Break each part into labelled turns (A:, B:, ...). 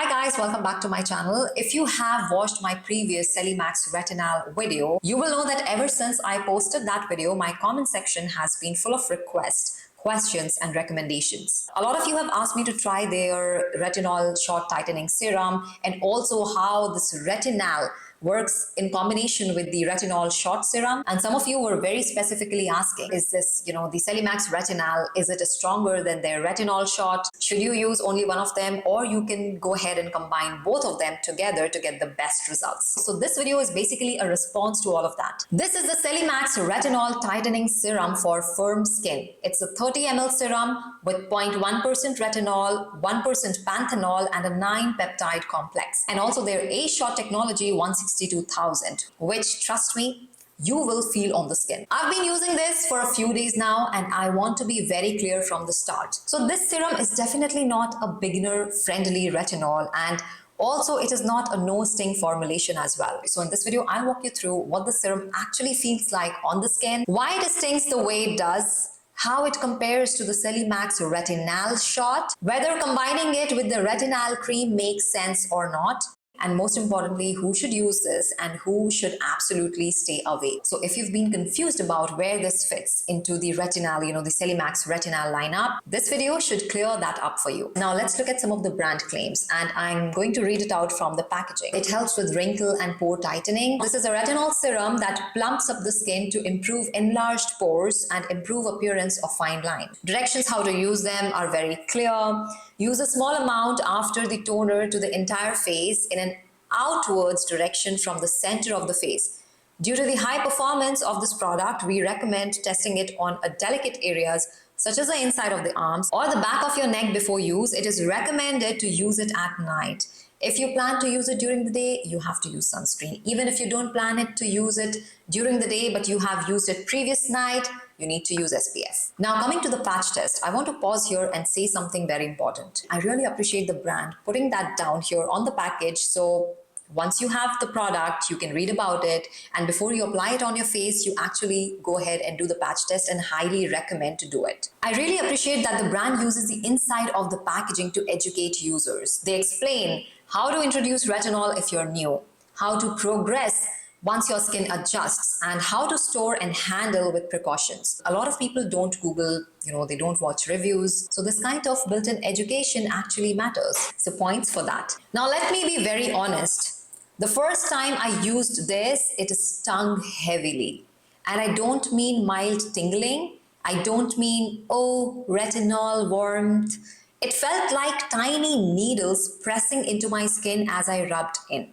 A: Hi guys, welcome back to my channel. If you have watched my previous Celimax Retinol video, you will know that ever since I posted that video, my comment section has been full of requests, questions and recommendations. A lot of you have asked me to try their Retinol Shot Tightening Serum and also how this retinol works in combination with the retinol shot serum. And some of you were very specifically asking, is this, the Celimax retinol, is it stronger than their retinol shot? Should you use only one of them, or you can go ahead and combine both of them together to get the best results? So this video is basically a response to all of that. This is the Celimax Retinol Tightening Serum for firm skin. It's a 30 ml serum with 0.1% retinol, 1% panthenol and a 9 peptide complex. And also their A-shot technology 162,000, which, trust me, you will feel on the skin. I've been using this for a few days now and I want to be very clear from the start. So this serum is definitely not a beginner friendly retinol, and also it is not a no sting formulation as well. So in this video, I'll walk you through what the serum actually feels like on the skin, why it stings the way it does, how it compares to the Celimax Retinol Shot, whether combining it with the retinol cream makes sense or not, and most importantly, who should use this and who should absolutely stay away. So if you've been confused about where this fits into the retinol, the Celimax retinol lineup, this video should clear that up for you. Now let's look at some of the brand claims, and I'm going to read it out from the packaging. It helps with wrinkle and pore tightening. This is a retinol serum that plumps up the skin to improve enlarged pores and improve appearance of fine line. Directions how to use them are very clear. Use a small amount after the toner to the entire face in an outwards direction from the center of the face. Due to the high performance of this product, we recommend testing it on delicate areas such as the inside of the arms or the back of your neck before use. It is recommended to use it at night. If you plan to use it during the day, you have to use sunscreen. Even if you don't plan it to use it during the day, but you have used it previous night, you need to use SPF. Now coming to the patch test, I want to pause here and say something very important. I really appreciate the brand putting that down here on the package, so once you have the product, you can read about it, and before you apply it on your face, you actually go ahead and do the patch test, and highly recommend to do it. I really appreciate that the brand uses the inside of the packaging to educate users. They explain how to introduce retinol if you're new, how to progress once your skin adjusts, and how to store and handle with precautions. A lot of people don't Google, they don't watch reviews. So this kind of built-in education actually matters. So points for that. Now let me be very honest. The first time I used this, it stung heavily. And I don't mean mild tingling. I don't mean, oh, retinol warmth. It felt like tiny needles pressing into my skin as I rubbed in.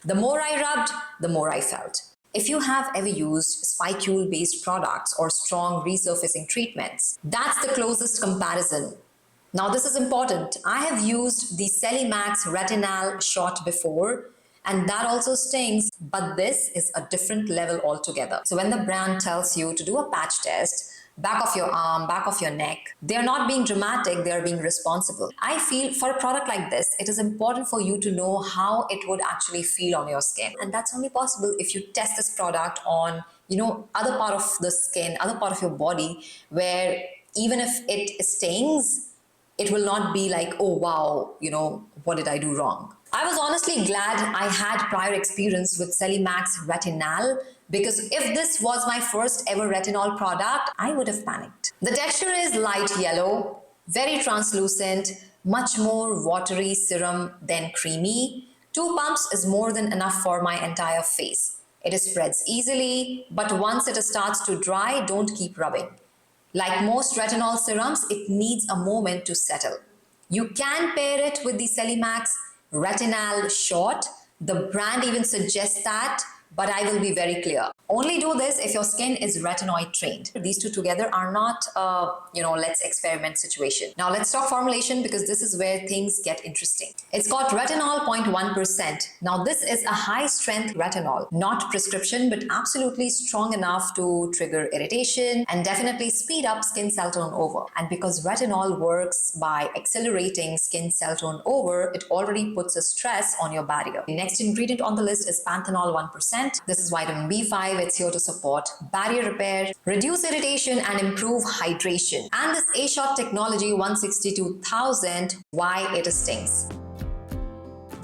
A: The more I rubbed, the more I felt. If you have ever used spicule-based products or strong resurfacing treatments, that's the closest comparison. Now this is important. I have used the Celimax Retinol Shot before, and that also stings, but this is a different level altogether. So when the brand tells you to do a patch test, back of your arm, back of your neck, they're not being dramatic, they're being responsible. I feel for a product like this, it is important for you to know how it would actually feel on your skin. And that's only possible if you test this product on, other part of the skin, other part of your body, where even if it stings, it will not be like, oh wow, what did I do wrong? I was honestly glad I had prior experience with Celimax Retinol, because if this was my first ever retinol product, I would have panicked. The texture is light yellow, very translucent, much more watery serum than creamy. 2 pumps is more than enough for my entire face. It spreads easily, but once it starts to dry, don't keep rubbing. Like most retinol serums, it needs a moment to settle. You can pair it with the Celimax Retinol Shot. The brand even suggests that, but I will be very clear. Only do this if your skin is retinoid trained. These two together are not let's experiment situation. Now let's talk formulation, because this is where things get interesting. It's got retinol 0.1%. Now this is a high strength retinol, not prescription, but absolutely strong enough to trigger irritation and definitely speed up skin cell turnover. And because retinol works by accelerating skin cell turnover, it already puts a stress on your barrier. The next ingredient on the list is panthenol 1%. This is vitamin B5. It's here to support barrier repair, reduce irritation, and improve hydration. And this A-shot technology 162,000, why it stings.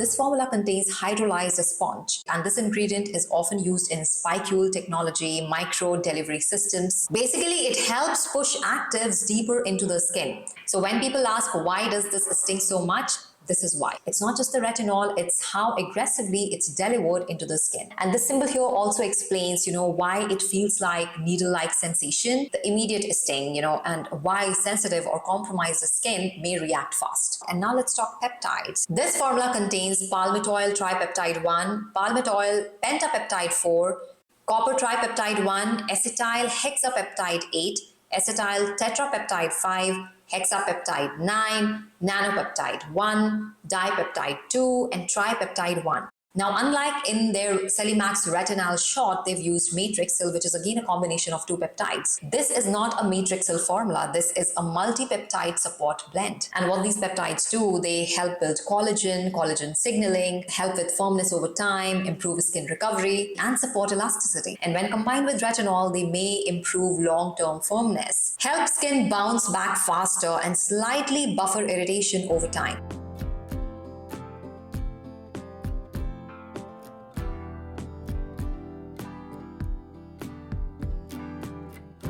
A: This formula contains hydrolyzed sponge, and this ingredient is often used in spicule technology, micro delivery systems. Basically, it helps push actives deeper into the skin. So when people ask why does this sting so much, this is why. It's not just the retinol, it's how aggressively it's delivered into the skin. And this symbol here also explains, why it feels like needle-like sensation, the immediate sting, and why sensitive or compromised skin may react fast. And now let's talk peptides. This formula contains palmitoyl tripeptide 1, palmitoyl pentapeptide 4, copper tripeptide 1, acetyl hexapeptide 8, acetyl tetrapeptide 5, hexapeptide 9, nanopeptide 1, dipeptide 2, and tripeptide 1. Now, unlike in their Celimax Retinol Shot, they've used Matrixyl, which is again a combination of two peptides. This is not a Matrixyl formula. This is a multi-peptide support blend. And what these peptides do, they help build collagen signaling, help with firmness over time, improve skin recovery, and support elasticity. And when combined with retinol, they may improve long-term firmness, help skin bounce back faster, and slightly buffer irritation over time.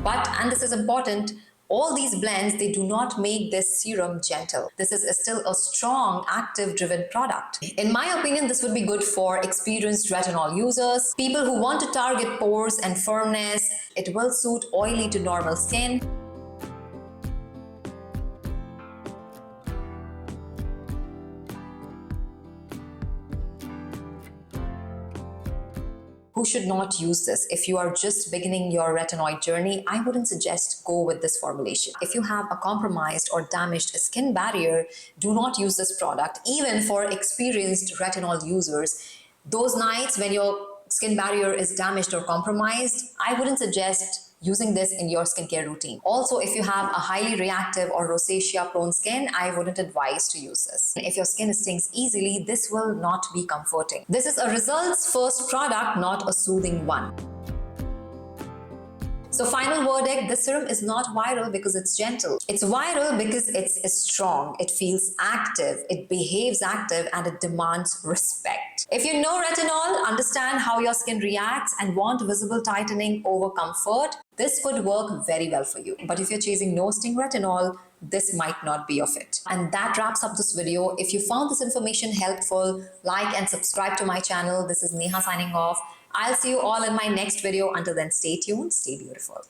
A: But, and this is important, all these blends, they do not make this serum gentle. This is still a strong, active-driven product. In my opinion, this would be good for experienced retinol users, people who want to target pores and firmness. It will suit oily to normal skin. Who should not use this? If you are just beginning your retinoid journey, I wouldn't suggest go with this formulation. If you have a compromised or damaged skin barrier, do not use this product. Even for experienced retinol users, those nights when your skin barrier is damaged or compromised, I wouldn't suggest using this in your skincare routine. Also, if you have a highly reactive or rosacea prone skin, I wouldn't advise to use this. If your skin stings easily, this will not be comforting. This is a results first product, not a soothing one. So final verdict, this serum is not viral because it's gentle. It's viral because it's strong, it feels active, it behaves active, and it demands respect. If you know retinol, understand how your skin reacts, and want visible tightening over comfort, this could work very well for you. But if you're chasing no sting retinol, this might not be your fit. And that wraps up this video. If you found this information helpful, like and subscribe to my channel. This is Neha signing off. I'll see you all in my next video. Until then, stay tuned, stay beautiful.